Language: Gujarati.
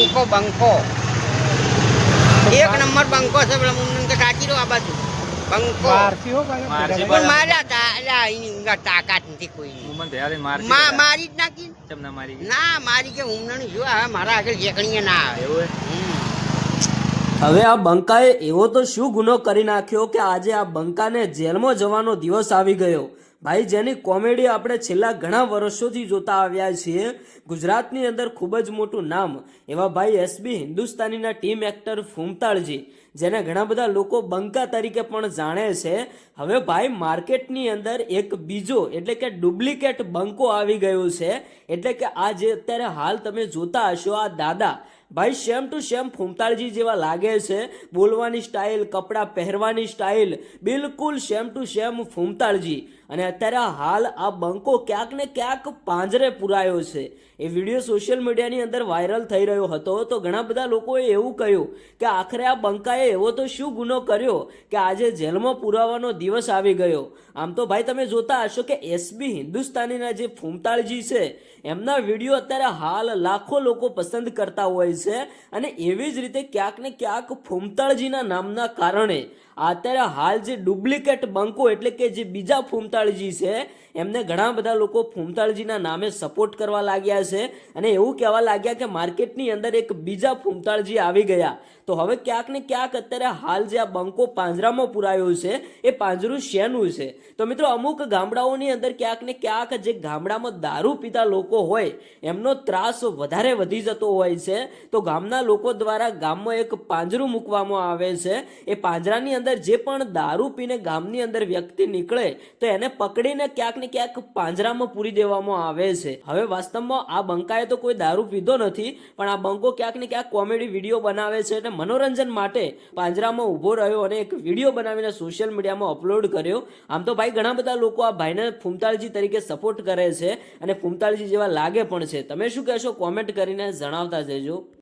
બંકો બંકો એક નંબર બંકો છે. પેલા મુન્નન કે કાચી રો આ બાજુ બંકો પણ માર્યા તા એટલે એની તાકાત નથી કોઈ મારી જ નાખી ના મારી કે ઉમરણ જો હવે મારા આગળ જેકણીએ ના આવે. હવે આ બંકાએ એવો તો શું ગુનો કરી નાખ્યો કે આજે આ બંકાને જેલમાં જવાનો દિવસ આવી ગયો. ભાઈ, જેની કોમેડી આપણે છેલ્લા ઘણા વર્ષોથી જોતા આવ્યા છીએ. ગુજરાતની અંદર ખૂબ જ મોટું નામ એવા ભાઈ એસબી હિન્દુસ્તાનીના ટીમ એક્ટર ફૂમતાળજી, જેને ઘણા બધા લોકો બંકા તરીકે પણ જાણે છે. હવે ભાઈ માર્કેટની અંદર એક બીજો એટલે કે ડુપ્લિકેટ બંકો આવી ગયો છે. એટલે કે આ જે અત્યારે હાલ તમે જોતા હશો આ દાદા ભાઈ સેમ ટુ સેમ ફૂમતાળજી જેવા લાગે છે. બોલવાની સ્ટાઇલ, કપડાં પહેરવાની સ્ટાઇલ બિલકુલ સેમ ટુ સેમ ફૂમતાળજી. અને અત્યારે હાલ આ બંકો ક્યાંક ને ક્યાંક પાંજરે પુરાયો છે. એ વિડીયો સોશિયલ મીડિયાની અંદર વાયરલ થઈ રહ્યો હતો. તો ઘણા બધા લોકોએ એવું કહ્યું કે આખરે આ બંકાએ એવો તો શું ગુનો કર્યો કે આજે જેલમાં પુરાવાનો દિવસ આવી ગયો. આમ તો ભાઈ તમે જોતા હશો કે એસબી હિન્દુસ્તાનીના જે ફૂમતાળજી છે એમના વિડીયો અત્યારે હાલ લાખો લોકો પસંદ કરતા હોય છે. અને એવી જ રીતે ક્યાંક ને ક્યાંક ફૂમતાળજીના નામના કારણે અત્યારે હાલ જે ડુપ્લિકેટ બંકો એટલે કે જે બીજા ફૂમતાળજી છે એમને ઘણા બધા લોકો ફૂમતાળજીના નામે સપોર્ટ કરવા લાગ્યા છે. અને એવું કહેવા લાગ્યા કે માર્કેટની અંદર એક બીજા ફૂમતાળજી આવી ગયા. તો હવે ક્યાંક ને ક્યાંક અત્યારે હાલ જે આ બંકો પાંજરામાં પુરાયો છે એ પાંજરું શેનું છે? તો મિત્રો અમુક ગામડાઓની અંદર ક્યાંક ને ક્યાંક જે ગામડામાં દારૂ પીતા લોકો હોય એમનો ત્રાસ વધારે વધી જતો હોય છે. તો ગામના લોકો દ્વારા ગામમાં એક પાંજરું મૂકવામાં આવે છે. એ પાંજરાની અંદર જે પણ દારૂ પીને ગામની અંદર વ્યક્તિ નીકળે તો એને પકડીને ક્યાંક ને ક્યાંક પાંજરામાં પૂરી દેવામાં આવે છે. હવે વાસ્તવમાં આ બંકાએ તો કોઈ દારૂ પીધો નથી, પણ આ બંકો ક્યાંક ને ક્યાંક કોમેડી વિડીયો બનાવે છે અને મનોરંજન માટે પાંજરામાં ઊભો રહ્યો અને એક વિડીયો બનાવીને સોશિયલ મીડિયામાં અપલોડ કર્યો. આમ તો ભાઈ ઘણા બધા લોકો આ ભાઈને ફૂમતાળજી તરીકે સપોર્ટ કરે છે અને ફૂમતાળજી જેવા લાગે પણ છે. તમે શું કહેશો? કોમેન્ટ કરીને જણાવતા જજો.